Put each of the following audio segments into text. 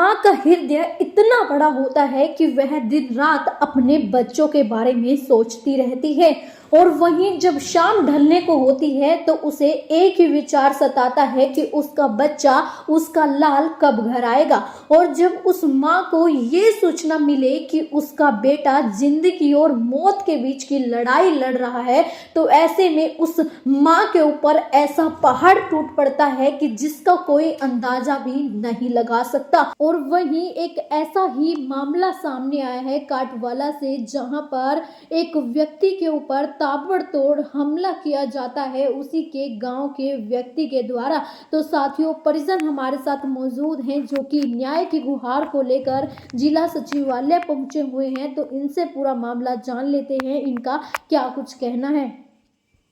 माँ का हृदय इतना बड़ा होता है कि वह दिन रात अपने बच्चों के बारे में सोचती रहती है। और वहीं जब शाम ढलने को होती है तो उसे एक ही विचार सताता है कि उसका बच्चा, उसका लाल कब घर आएगा। और जब उस माँ को ये सूचना मिले कि उसका बेटा जिंदगी और मौत के बीच की लड़ाई लड़ रहा है, तो ऐसे में उस माँ के ऊपर ऐसा पहाड़ टूट पड़ता है कि जिसका कोई अंदाजा भी नहीं लगा सकता। और वहीं एक ऐसा ही मामला सामने आया है काटवाला से, जहां पर एक व्यक्ति के ऊपर ताबड़तोड़ हमला किया जाता है उसी के गांव के व्यक्ति के द्वारा। तो साथियों, परिजन हमारे साथ मौजूद हैं जो कि न्याय की गुहार को लेकर जिला सचिवालय पहुंचे हुए हैं। तो इनसे पूरा मामला जान लेते हैं, इनका क्या कुछ कहना है।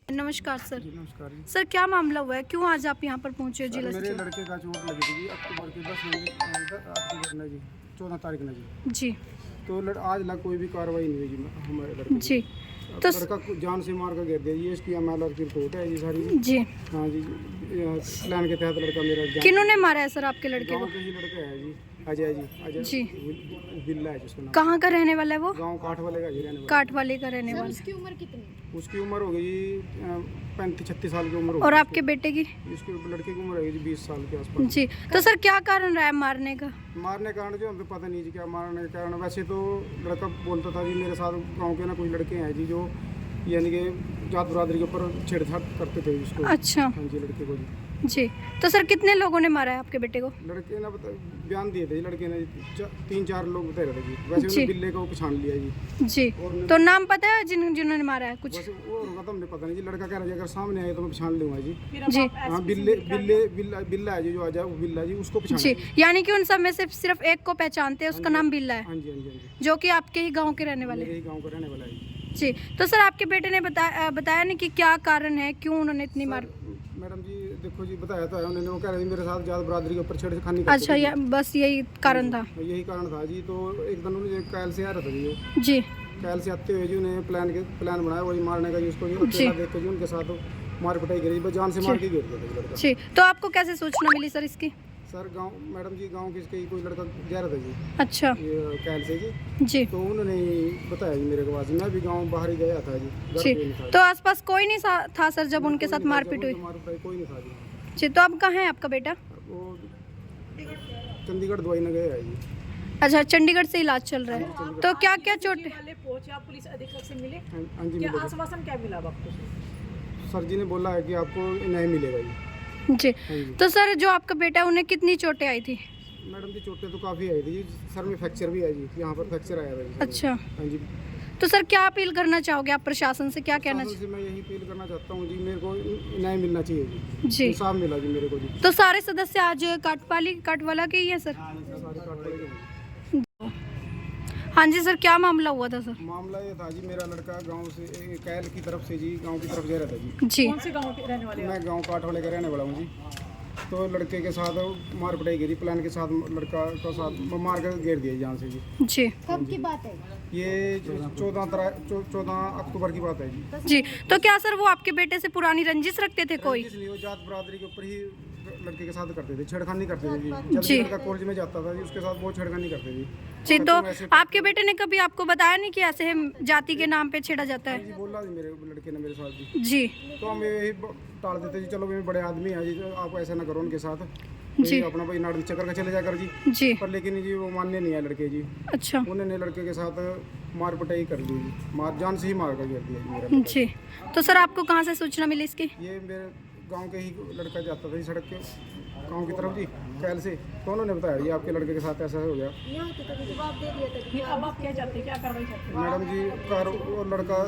नमस्कार सर। नमस्कार जी। सर, क्या मामला हुआ है, क्यों आज आप यहाँ पर पहुँचे जिला मेरे सचिव? लड़के का चोट लगी थी जी अक्टूबर के 10 ना जी 14 तारीख ना जी। तो आज लग कोई भी कार्रवाई नहीं हुई जी हमारे लड़के जी। तो लड़का जान से मार कर गिर दिया जी। इसकी MLR की रिपोर्ट है जी सारी जी। हाँ जी। प्लान के तहत लड़का मेरा किन्होंने मारा है सर आपके लड़के को? गाँव के ही लड़के है जी। अजय जी, अजय जी। बिल्ला है जिसका नाम। कहाँ का रहने वाला है वो? गाँव काठ वाले का जी रहने वाला। काट वाले का रहने वाला। उसकी उम्र कितनी? उसकी उम्र हो गई 35-36 साल की उम्र हो और गई। आपके बेटे की? उसके लड़के की उम्र है जी 20 साल के आसपास। जी। तो सर क्या कारण रहा है मारने का? मारने का कारण जो हमको पता नहीं जी क्या मारने का कारण। वैसे तो लड़का बोलता था जी मेरे साथ गांव के ना कुछ लड़के हैं जी जो यानी कि जात बरादरी के ऊपर छेड़छाड़ करते थे उसको। अच्छा। हाँ जी, लड़के को जी। तो सर कितने लोगों ने मारा है आपके बेटे को? लड़के ने बयान दिए थे जी। लड़के ने 3-4 लोग बता रहे थे जी। वैसे उन्होंने बिल्ले को पहचान लिया जी। जी। तो नाम पता है जिन्होंने मारा है कुछ? वैसे वो होगा तो हमने पता नहीं जी। लड़का कह रहा है अगर सामने आए तो मैं पहचान लूंगा जी। जी। हाँ, बिल्ला है जी, जो आ जाए वो बिल्ला जी, उसको पहचान। जी, यानी कि उन सब में से सिर्फ एक को पहचानते हैं, उसका नाम बिल्ला है। हाँ जी, हाँ जी, हाँ जी। जो कि आपके ही गांव के रहने वाले? मेरे ही गाँव का रहने वाला है जी। जी। तो सर आपके बेटे ने बताया नहीं कि क्या कारण है, क्यों उन्होंने इतनी मार? मैडम जी देखो जी, बताया तो है उन्होंने। वो कह रहे थे मेरे साथ जात बरादरी के ऊपर छेड़खानी। अच्छा, बस यही कारण था? यही कारण था जी। तो एक दिन उन्होंने कैल से आ रहा था जी। जी। कैल से आते हुए जी उन्हें प्लान बनाया वही मारने का जी। उसको जी अकेला देख के जी उनके साथ मार पिटाई करी, बस जान से मार के गिर दिया था लड़का। जी। तो आपको कैसे सूचना मिली सर इसकी? सर गांव मैडम जी गांव किसके कोई लड़का जा रहा था जी। अच्छा। ये कैल से जी। जी। तो उन्होंने बताया जी मेरे को बात। मैं भी गांव बाहर ही गया था जी। घर जी। पे नहीं था। तो आसपास कोई नहीं था सर जब उनके साथ मारपीट हुई? मारपीट कोई नहीं था जी। जी। तो अब कहाँ है आपका बेटा? वो चंडीगढ़ दवाई न गया है जी। अच्छा, चंडीगढ़ से इलाज चल रहा है। तो क्या क्या चोट? वाले पहुंचे, आप पुलिस अधीक्षक से मिले? हाँ जी, क्या मिलेगा। आश्वासन क्या मिला अब आपको? सर जी ने बोला है कि आपको न्याय मिलेगा जी। जी। हाँ जी। तो सर जो आपका बेटा है उन्हें कितनी चोटें आई थी? मैडम जी चोटें तो काफ़ी आई थी जी। सर में फ्रैक्चर भी है जी। यहाँ पर फ्रैक्चर आया था जी। अच्छा। हाँ जी। तो सर क्या अपील करना चाहोगे आप प्रशासन से, क्या कहना शासन से मैं यही अपील करना चाहता हूँ जी, मेरे को न्याय मिलना चाहिए जी। जी। इंसाफ मिला जी मेरे को जी। तो सारे सदस्य आज काटवाला के ही है सर? सारे काटवाले के हैं। हाँ जी सर, क्या मामला हुआ था सर? मामला ये था जी, मेरा लड़का गांव से कैल की तरफ से जी गांव की तरफ जा रहा था जी। जी। कौन से गांव के रहने वाले? मैं गांव काठ वाले का रहने वाला हूँ जी। तो लड़के के साथ मार पिटाई गिरी। प्लान के साथ लड़का का साथ मार कर गिर दिया जान से जी। जी। कब की बात है ये 14 अक्टूबर की बात है जी। जी। तो क्या सर वो आपके बेटे से पुरानी रंजिश रखते थे कोई? इसलिए वो जात बरादरी के ऊपर ही लड़के के साथ करते थे, छेड़खानी करते थे जी। जब जी। भी लड़का कॉलेज में जाता था जी उसके साथ वो छेड़खानी करते जी। जी। तो तुम ऐसे आपके बेटे ने कभी आपको बताया नहीं कि ऐसे जाति के नाम पे छेड़ा जाता है? जी बोला जी मेरे लड़के ने मेरे साथ जी। जी। तो हम यही टाल देते जी, चलो वे बड़े आदमी हैं जी, तो आप ऐसा ना करो उनके साथ जी। अपना भाई नाड़ चक्कर का चले जाकर जी। जी। पर लेकिन जी वो मानने नहीं है लड़के जी। अच्छा। उन्होंने लड़के के साथ मार पिटाई कर दी जी। मार जान से ही मार कर गिर दिया जी मेरा लड़का। जी। तो सर आपको कहाँ से सूचना मिली इसकी? ये मेरे गांव के ही लड़का जाता था जी सड़क के गांव की तरफ जी कैल से। तो उन्होंने बताया जी आपके लड़के के साथ ऐसा हो गया। अब आप क्या चाहते हैं, क्या कार्रवाई चाहते हैं? मैडम जी वो लड़का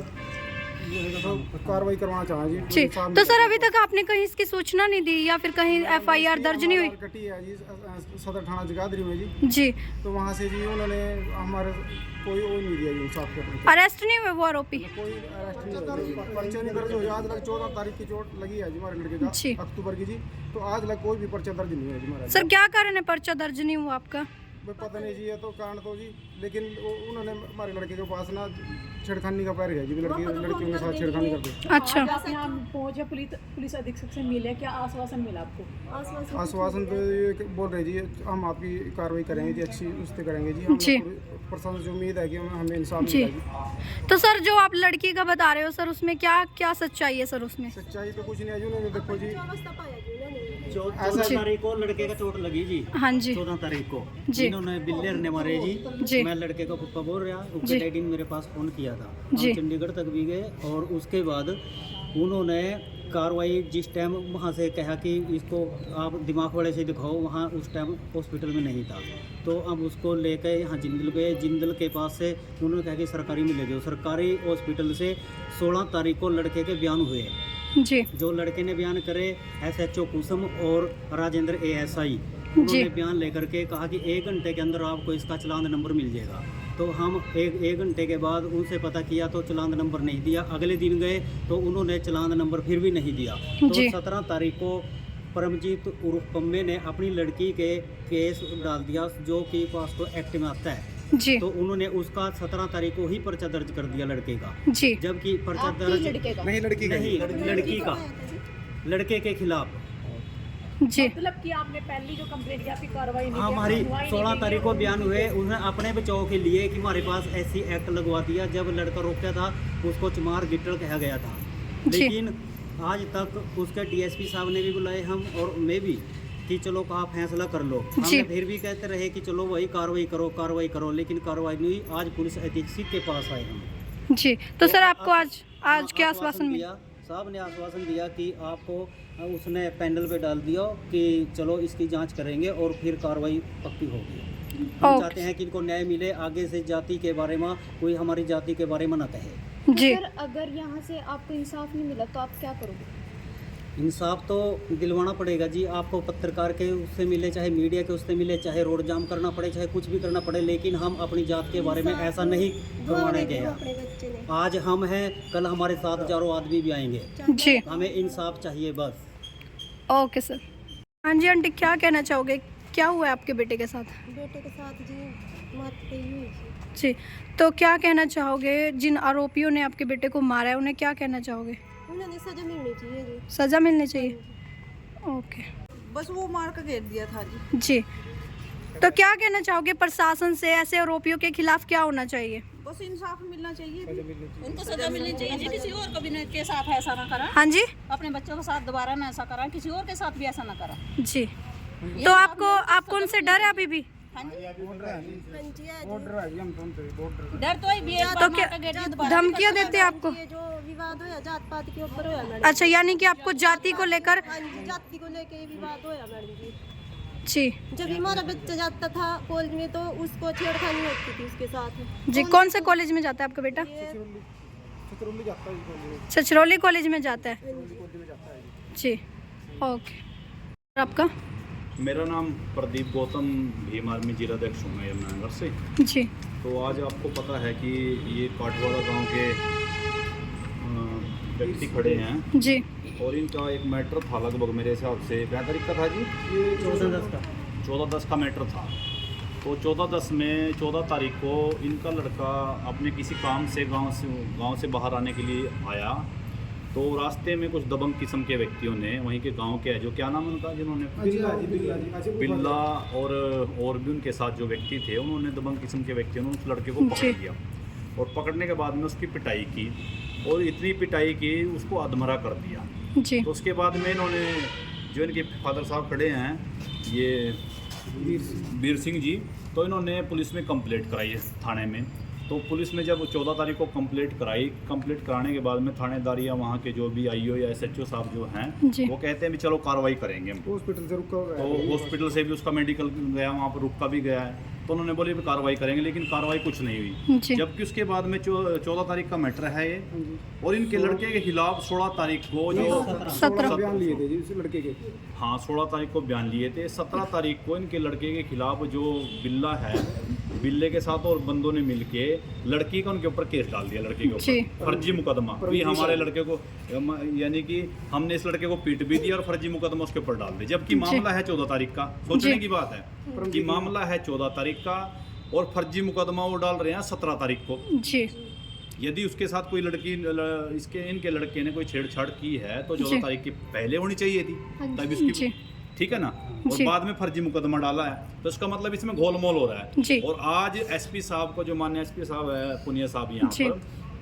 तो कार्रवाई करवाना चाहा जी। जी। तो सर अभी तक आपने कहीं इसकी सूचना नहीं दी या फिर कहीं FIR दर्ज नहीं हुई? कटी है जी सदर थाना जगाधरी में जी। जी। तो वहाँ से जी उन्होंने हमारे कोई वो नहीं दिया जी इंसाफ करने का। अरेस्ट नहीं हुए वो आरोपी? कोई अरेस्ट नहीं हुआ। पर्चा नहीं दर्ज हुआ। आज लग 14 तारीख की चोट लगी है जी हमारे लड़के जी। का, अक्टूबर की जी। तो आज लग कोई भी पर्चा दर्ज नहीं हुआ जी हमारा। सर क्या कारण है पर्चा दर्ज नहीं हुआ आपका? पता नहीं जी, ये तो कारण तो जी, लेकिन उन्होंने हमारे लड़के के पास ना छेड़खानी का पैर है जी, लड़कियों के साथ छेड़खानी करते। अच्छा। आज आप यहाँ पहुंचे, पुलिस अधीक्षक से मिले, क्या आश्वासन मिला आपको? आश्वासन तो ये बोल रहे जी, हम आपकी कार्रवाई करेंगे जी, अच्छी उससे करेंगे जी, हमें जी। प्रशासन से उम्मीद है कि हमें इंसाफ जी। मिलेगा जी। तो सर जो आप लड़की का बता रहे हो सर, उसमें क्या क्या सच्चाई है सर उसमें? सच्चाई तो कुछ नहीं है जी, उन्होंने देखो जी, 14 तारीख को लड़के का चोट लगी जी। हाँ जी 14 तारीख को जी। इन्होंने बिल्लेर ने मारे जी। जी। मैं लड़के का पप्पा बोल रहा, जी। उसके डैडी ने मेरे पास फोन किया था, जी। हम चंडीगढ़ तक भी गए और उसके बाद उन्होंने कार्रवाई जिस टाइम वहाँ से कहा कि इसको आप दिमाग वाले से दिखाओ, वहाँ उस टाइम हॉस्पिटल में नहीं था, तो अब उसको लेकर यहाँ जिंदल गए। जिंदल के पास से उन्होंने कहा कि सरकारी में ले जाओ। सरकारी हॉस्पिटल से 16 तारीख को लड़के के बयान हुए। जी जो लड़के ने बयान करे SHO कुसुम और राजेंद्र ASI, उन्होंने बयान लेकर के कहा कि 1 घंटे के अंदर आपको इसका चालान नंबर मिल जाएगा। तो हम एक घंटे के बाद उनसे पता किया तो चालान नंबर नहीं दिया। अगले दिन गए तो उन्होंने चालान नंबर फिर भी नहीं दिया। तो जी। 17 तारीख को परमजीत उर्फ पम्मे ने अपनी लड़की के केस डाल दिया, जो कि पास्को एक्ट में आता है। जी तो उन्होंने उसका 17 तारीख को ही पर्चा दर्ज कर दिया लड़के का, जी जबकि पर्चा दर्ज नहीं लड़की का नहीं लड़की का, लड़के के खिलाफ। जी मतलब कि आपने पहली जो कंप्लेंट की, आपकी कार्रवाई नहीं की, हमारी सुनवाई नहीं 16 की। तारीख को बयान हुए, उन्हें अपने बचाव के लिए कि हमारे पास ऐसी एक्ट लगवा दिया। जब लड़का रोका था उसको चमार गिट्टल कहा गया था, जी। लेकिन आज तक उसके DSP साहब ने भी बुलाए, हम और मैं भी, कि चलो कहा फैसला कर लो। जी। हमने फिर भी कहते रहे कि चलो वही कार्रवाई करो, लेकिन कार्रवाई नहीं हुई। आज पुलिस अधीक्षक के पास आए हम। जी। तो सर आपको आज क्या आश्वासन मिला? दिया, साहब ने आश्वासन दिया कि आपको उसने पैनल पे डाल दिया कि चलो इसकी जांच करेंगे और फिर कार्रवाई पक्की होगी। हम ओके। चाहते हैं कि इनको न्याय मिले, आगे से जाति के बारे में कोई हमारी जाति के बारे में ना कहे। जी सर अगर यहाँ से आपको इंसाफ नहीं मिला तो आप क्या करोगे? इंसाफ तो दिलवाना पड़ेगा जी। आपको पत्रकार के उससे मिले, चाहे मीडिया के उससे मिले, चाहे रोड जाम करना पड़े, चाहे कुछ भी करना पड़े, लेकिन हम अपनी जात के बारे में ऐसा नहीं करवाने गए। आज हम हैं, कल हमारे साथ हजारों आदमी भी आएंगे। जी हमें इंसाफ चाहिए बस। Okay sir. हाँ जी आंटी, क्या कहना चाहोगे, क्या हुआ है आपके बेटे के साथ? बेटे के साथ जी मौत गई हुई थी। जी, तो क्या कहना चाहोगे, जिन आरोपियों ने आपके बेटे को मारा है उन्हें क्या कहना चाहोगे? उन्हें सजा मिलनी चाहिए जी। सज़ा मिलनी चाहिए। ओके बस वो मार कर घेर दिया था जी। जी। तो क्या कहना चाहोगे प्रशासन से, ऐसे आरोपियों के खिलाफ क्या होना चाहिए? बस इंसाफ मिलना चाहिए जी। उनको सजा मिलनी चाहिए जी, किसी और के साथ ऐसा ना करा, हाँ जी अपने बच्चों के साथ दोबारा ना ऐसा करा, किसी और के साथ भी ऐसा ना करा। जी। तो आपको उनसे डर है अभी भी? हाँ जी, बॉर्डर है जी, हम तो उनसे बॉर्डर। डर तो ही भी है, तो क्या धमकियाँ देते हैं आपको? ये जो विवाद होया जात पात के ऊपर होया मैडम। अच्छा, यानी कि आपको जाति को लेकर? हाँ जी, जाति को लेके ये विवाद होया मैडम जी। जी जब हमारा बच्चा जाता था कॉलेज में तो उसको छेड़खानी होती थी उसके साथ। जी। कौन से कॉलेज में जाता है आपका बेटा? ये छतरौली जाता है जी, छछरौली कॉलेज में जाता है। कॉलेज में जाता है जी। जी ओके। आपका? मेरा नाम प्रदीप गौतम, भीम आर्मी जिलाध्यक्ष हूँ मैं यमुनानगर से। जी तो आज आपको पता है कि ये काटवाड़ा गांव के व्यक्ति खड़े हैं जी और इनका एक मैटर था, लगभग मेरे हिसाब से 5 तारीख का था जी, ये 14/10 का 14/10 का मैटर था। तो 14/10 में 14 तारीख को इनका लड़का अपने किसी काम से गांव से बाहर आने के लिए आया। तो रास्ते में कुछ दबंग किस्म के व्यक्तियों ने, वहीं के गांव के, जो क्या नाम उनका, जिन्होंने बिल्ला और भी उनके साथ जो व्यक्ति थे, उन्होंने दबंग किस्म के व्यक्तियों ने उस लड़के को पकड़ लिया और पकड़ने के बाद में उसकी पिटाई की और इतनी पिटाई की उसको अधमरा कर दिया। जी तो उसके बाद में इन्होंने, जो इनके फादर साहब खड़े हैं, ये वीर सिंह जी, तो इन्होंने पुलिस में कंप्लेंट कराई है थाने में। तो पुलिस में जब 14 तारीख को कंप्लेंट कराने के बाद में थानेदार या वहाँ के जो भी IO या SHO साहब जो हैं, जी। वो कहते हैं भी चलो कार्रवाई करेंगे हम। हॉस्पिटल से रुका हुआ तो है। हॉस्पिटल से भी उसका मेडिकल गया, वहाँ पर रुका भी गया है। तो उन्होंने बोले भी कार्रवाई करेंगे, लेकिन कार्रवाई कुछ नहीं हुई। जी जबकि उसके बाद में 14 तारीख का मैटर है ये, और इनके लड़के के खिलाफ 16 तारीख को जो 17 बयान लिए थे जी उस लड़के के। हाँ 16 तारीख को बयान लिए थे। 17 तारीख को इनके लड़के के खिलाफ जो बिल्ला है, बिल्ले के साथ और बंदों ने मिलके लड़की का उनके ऊपर केस डाल दिया, लड़के के जी। ऊपर फर्जी मुकदमा। भी हमारे लड़के को, यानी कि हमने इस लड़के को पीट भी दिया और फर्जी मुकदमा उसके ऊपर डाल दिया, जबकि मामला है 14 तारीख का। सोचने जी। की बात है। कि मामला है 14 तारीख का और फर्जी मुकदमा वो डाल रहे हैं 17 तारीख को। जी यदि उसके साथ कोई लड़की इनके लड़के ने कोई छेड़छाड़ की है तो 14 जी। तारीख की पहले होनी चाहिए थी, तब इसकी जी ठीक है ना। और जी। बाद में फर्जी मुकदमा डाला है तो इसका मतलब इसमें घोलमोल हो रहा है। जी। और आज एसपी साहब को, जो माननीय एसपी साहब है पुनिया साहब यहाँ जी। पर,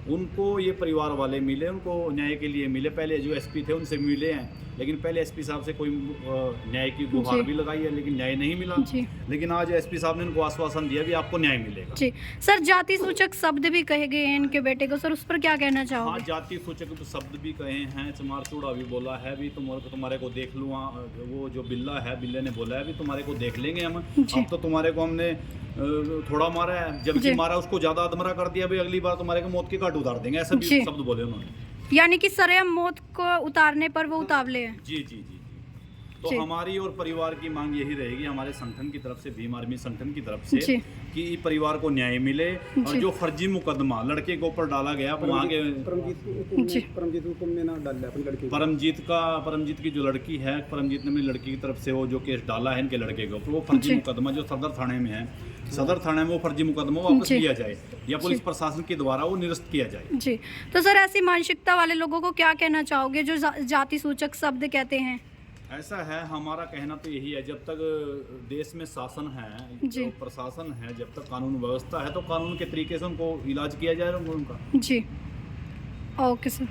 उनको ये परिवार वाले मिले, उनको न्याय के लिए मिले। पहले जो एसपी थे उनसे मिले हैं, लेकिन पहले एसपी साहब से कोई न्याय की गुहार जी। भी लगाई है, लेकिन न्याय नहीं मिला। जी। लेकिन आज एसपी साहब ने उनको आश्वासन दिया भी आपको न्याय मिलेगा। जी सर, जाति सूचक शब्द भी कहे गए हैं इनके बेटे को, सर उस पर क्या कहना हाँ, चाहोगे? जाति सूचक शब्द भी कहे हैं, चमार चूड़ा भी बोला है भी, तुम्हारे को देख लूँ। वो जो बिल्ला है, बिल्ले ने बोला है भी तुम्हारे को देख लेंगे हम। जी। अब तो तुम्हारे को हमने थोड़ा मारा है, जबकि जी। मारा उसको ज्यादा अधमरा कर दिया भी, अगली बार तुम्हारे को मौत की घाट उतार देंगे, ऐसा भी जी। शब्द बोले उन्होंने। यानी कि सरेआम मौत को उतारने पर वो उतावले हैं। जी जी जी। तो जी। हमारी और परिवार की मांग यही रहेगी, हमारे संगठन की तरफ से, भीम आर्मी संगठन की तरफ से, जी। कि परिवार को न्याय मिले। और जी। जो फर्जी मुकदमा लड़के के ऊपर डाला गया, वहाँ के जी। परमजीत हुक्म में ना डाल अपनी लड़की को। परमजीत की जो लड़की है, परमजीत ने अपनी लड़की की तरफ से वो जो केस डाला है इनके लड़के के ऊपर, वो फर्जी जी। मुकदमा जो सदर थाने में है, सदर थाने में वो फर्जी मुकदमा वापस जी। लिया जाए या पुलिस जी। प्रशासन के द्वारा वो निरस्त किया जाए। जी, तो सर ऐसी मानसिकता वाले लोगों को क्या कहना चाहोगे जो जाति सूचक शब्द कहते हैं? ऐसा है, हमारा कहना तो यही है, जब तक देश में शासन है, जी। तो प्रशासन है, जब तक कानून व्यवस्था है, तो कानून के तरीके से उनको इलाज किया जाए उनका। जी, ओके सर।